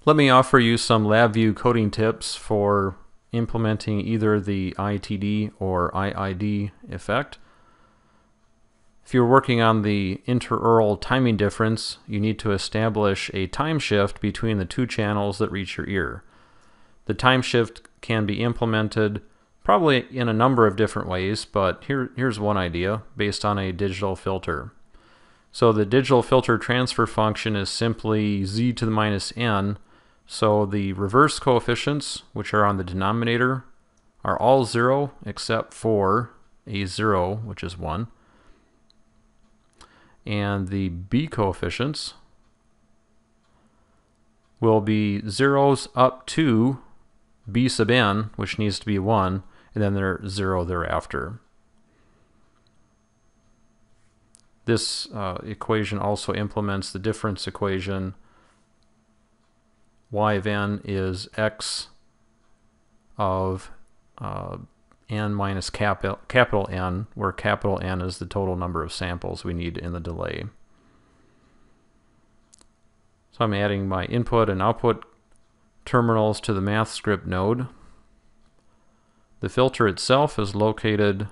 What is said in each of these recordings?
Let me offer you some LabVIEW coding tips for implementing either the ITD or IID effect. If you're working on the interaural timing difference, you need to establish a time shift between the two channels that reach your ear. The time shift can be implemented probably in a number of different ways, but here's one idea based on a digital filter. So the digital filter transfer function is simply z to the minus n. So the reverse coefficients, which are on the denominator, are all 0 except for a 0, which is 1. And the b coefficients will be zeros up to b sub n, which needs to be 1, and then they're 0 thereafter. This equation also implements the difference equation. Y of n is x of n minus capital N, where capital N is the total number of samples we need in the delay. So I'm adding my input and output terminals to the math script node. The filter itself is located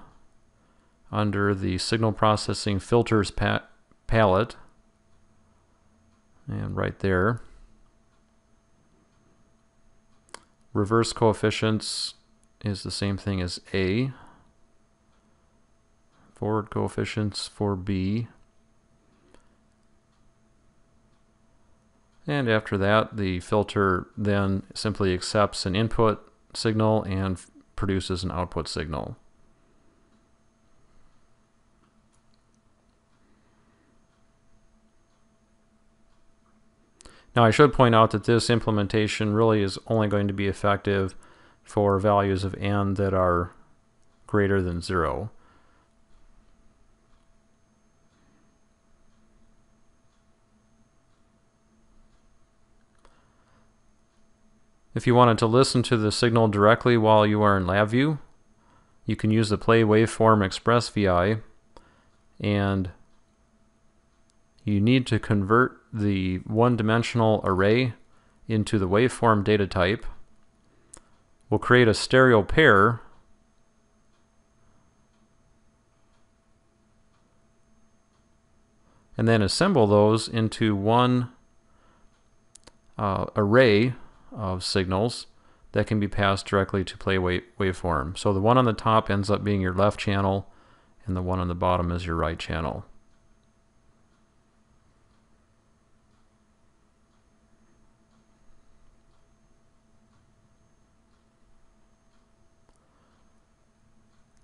under the signal processing filters palette, and right there. Reverse coefficients is the same thing as A. Forward coefficients for B. And after that, the filter then simply accepts an input signal and produces an output signal. Now I should point out that this implementation really is only going to be effective for values of n that are greater than 0. If you wanted to listen to the signal directly while you are in LabVIEW, you can use the Play Waveform Express VI, and you need to convert the one-dimensional array into the waveform data type. We'll create a stereo pair and then assemble those into one array of signals that can be passed directly to Play Waveform. So the one on the top ends up being your left channel, and the one on the bottom is your right channel.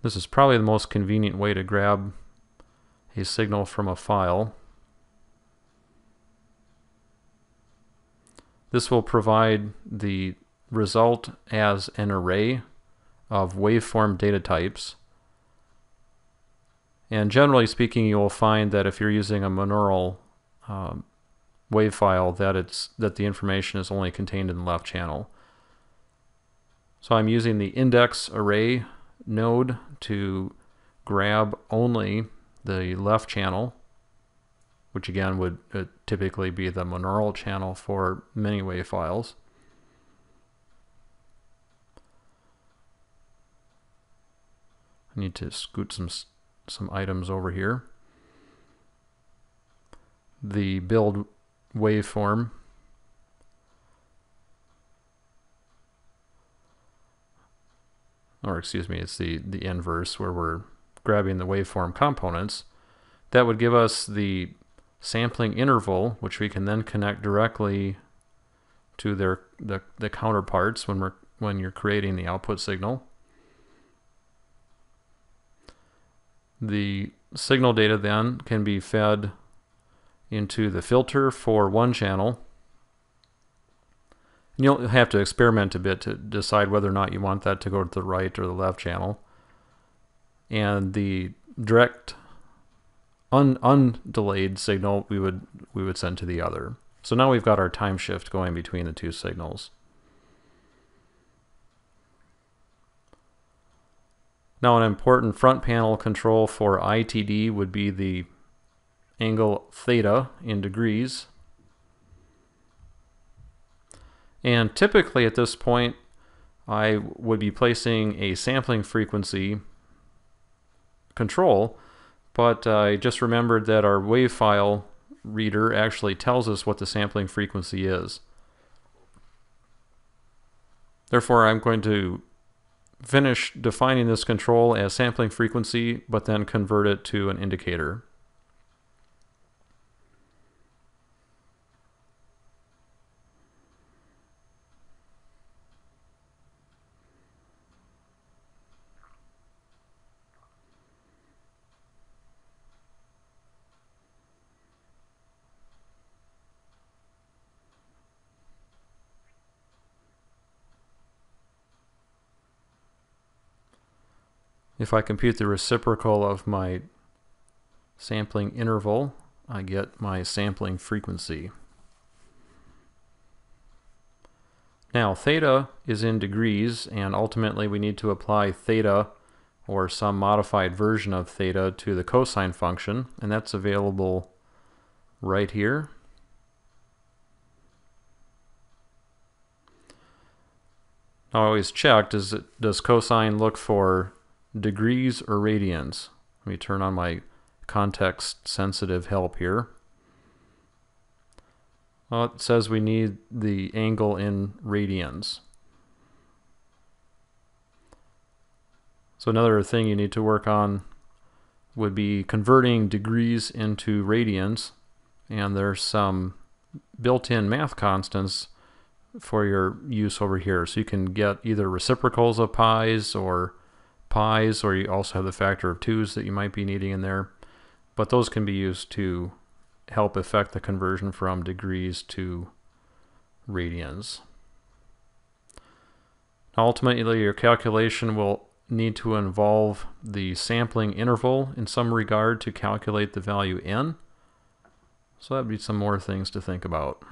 This is probably the most convenient way to grab a signal from a file. This will provide the result as an array of waveform data types. And generally speaking, you will find that if you're using a monaural wave file, that the information is only contained in the left channel. So I'm using the index array node to grab only the left channel, which again would typically be the monaural channel for many wave files. I need to scoot some items over here. The build waveform or excuse me, it's the inverse where we're grabbing the waveform components. That would give us the sampling interval, which we can then connect directly to the counterparts when you're creating the output signal. The signal data then can be fed into the filter for one channel. You'll have to experiment a bit to decide whether or not you want that to go to the right or the left channel. And the direct undelayed signal we would send to the other. So now we've got our time shift going between the two signals. Now an important front panel control for ITD would be the angle theta in degrees. And typically at this point, I would be placing a sampling frequency control, but I just remembered that our wave file reader actually tells us what the sampling frequency is. Therefore, I'm going to finish defining this control as sampling frequency, but then convert it to an indicator. If I compute the reciprocal of my sampling interval, I get my sampling frequency. Now, theta is in degrees, and ultimately we need to apply theta or some modified version of theta to the cosine function, and that's available right here. Now, I always check, does cosine look for degrees or radians? Let me turn on my context sensitive help here. Well, it says we need the angle in radians. So another thing you need to work on would be converting degrees into radians, and there's some built-in math constants for your use over here. So you can get either reciprocals of pi's, or you also have the factor of 2's that you might be needing in there. But those can be used to help affect the conversion from degrees to radians. Ultimately, your calculation will need to involve the sampling interval in some regard to calculate the value n. So that would be some more things to think about.